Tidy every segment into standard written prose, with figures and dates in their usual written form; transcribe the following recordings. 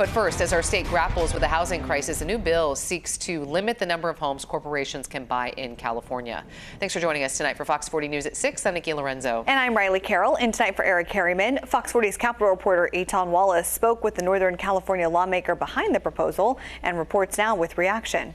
But first, as our state grapples with the housing crisis, a new bill seeks to limit the number of homes corporations can buy in California. Thanks for joining us tonight for Fox 40 News at 6. I'm Nikki Lorenzo. And I'm Riley Carroll. And tonight for Eric Harriman, Fox 40's Capitol reporter Eitan Wallace spoke with the Northern California lawmaker behind the proposal and reports now with reaction.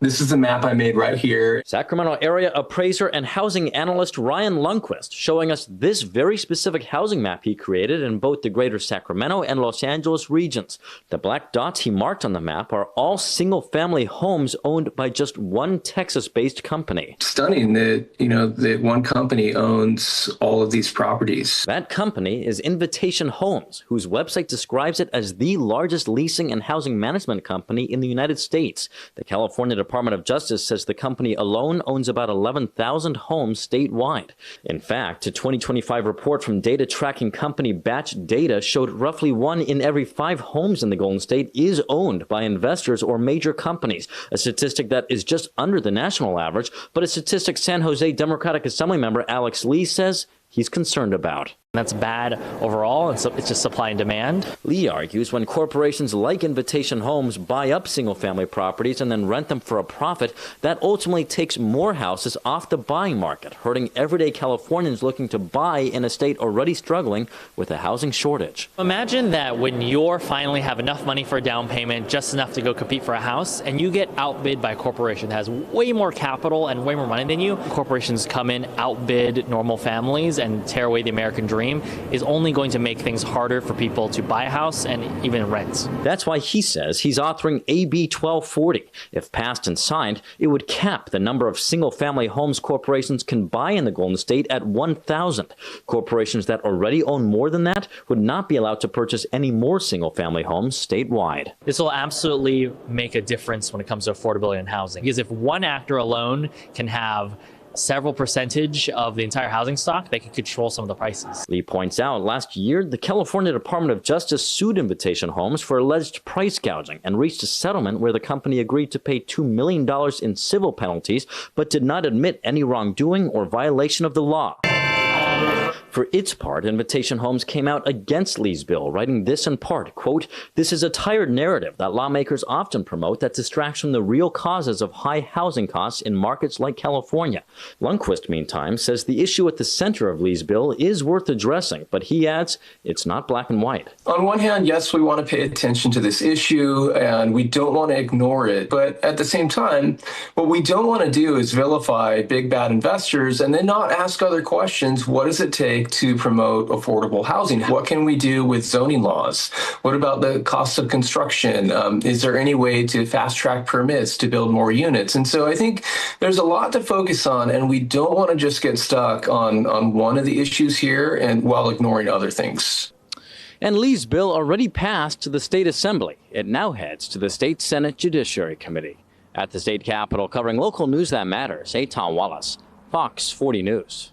This is the map I made right here. Sacramento area appraiser and housing analyst Ryan Lundquist showing us this very specific housing map he created in both the greater Sacramento and Los Angeles regions. The black dots he marked on the map are all single-family homes owned by just one Texas-based company. Stunning that, that one company owns all of these properties. That company is Invitation Homes, whose website describes it as the largest leasing and housing management company in the United States. The California Department of Justice says the company alone owns about 11,000 homes statewide. In fact, a 2025 report from data tracking company Batch Data showed roughly 1 in every 5 homes in the Golden State is owned by investors or major companies, a statistic that is just under the national average, but a statistic San Jose Democratic Assembly member Alex Lee says he's concerned about. That's bad overall, and so it's just supply and demand. Lee argues when corporations like Invitation Homes buy up single-family properties and then rent them for a profit, that ultimately takes more houses off the buying market, hurting everyday Californians looking to buy in a state already struggling with a housing shortage. Imagine that when you finally have enough money for a down payment, just enough to go compete for a house, and you get outbid by a corporation that has way more capital and way more money than you. Corporations come in, outbid normal families, and tear away the American dream. Is only going to make things harder for people to buy a house and even rent. That's why he says he's authoring AB 1240. If passed and signed, it would cap the number of single-family homes corporations can buy in the Golden State at 1,000. Corporations that already own more than that would not be allowed to purchase any more single-family homes statewide. This will absolutely make a difference when it comes to affordability in housing. Because if one actor alone can have several percentage of the entire housing stock, they can control some of the prices. Lee points out last year, the California Department of Justice sued Invitation Homes for alleged price gouging and reached a settlement where the company agreed to pay $2 million in civil penalties, but did not admit any wrongdoing or violation of the law. For its part, Invitation Homes came out against Lee's bill, writing this in part, quote, "This is a tired narrative that lawmakers often promote that distracts from the real causes of high housing costs in markets like California." Lundquist, meantime, says the issue at the center of Lee's bill is worth addressing, but he adds it's not black and white. On one hand, yes, we want to pay attention to this issue and we don't want to ignore it. But at the same time, what we don't want to do is vilify big bad investors and then not ask other questions. What does it take to promote affordable housing? What can we do with zoning laws? What about the cost of construction? Is there any way to fast track permits to build more units? And so I think there's a lot to focus on, and we don't want to just get stuck on one of the issues here and while ignoring other things. And Lee's bill already passed to the state assembly. It now heads to the state Senate Judiciary Committee. At the state capitol, covering local news that matters, Eitan Wallace, Fox 40 News.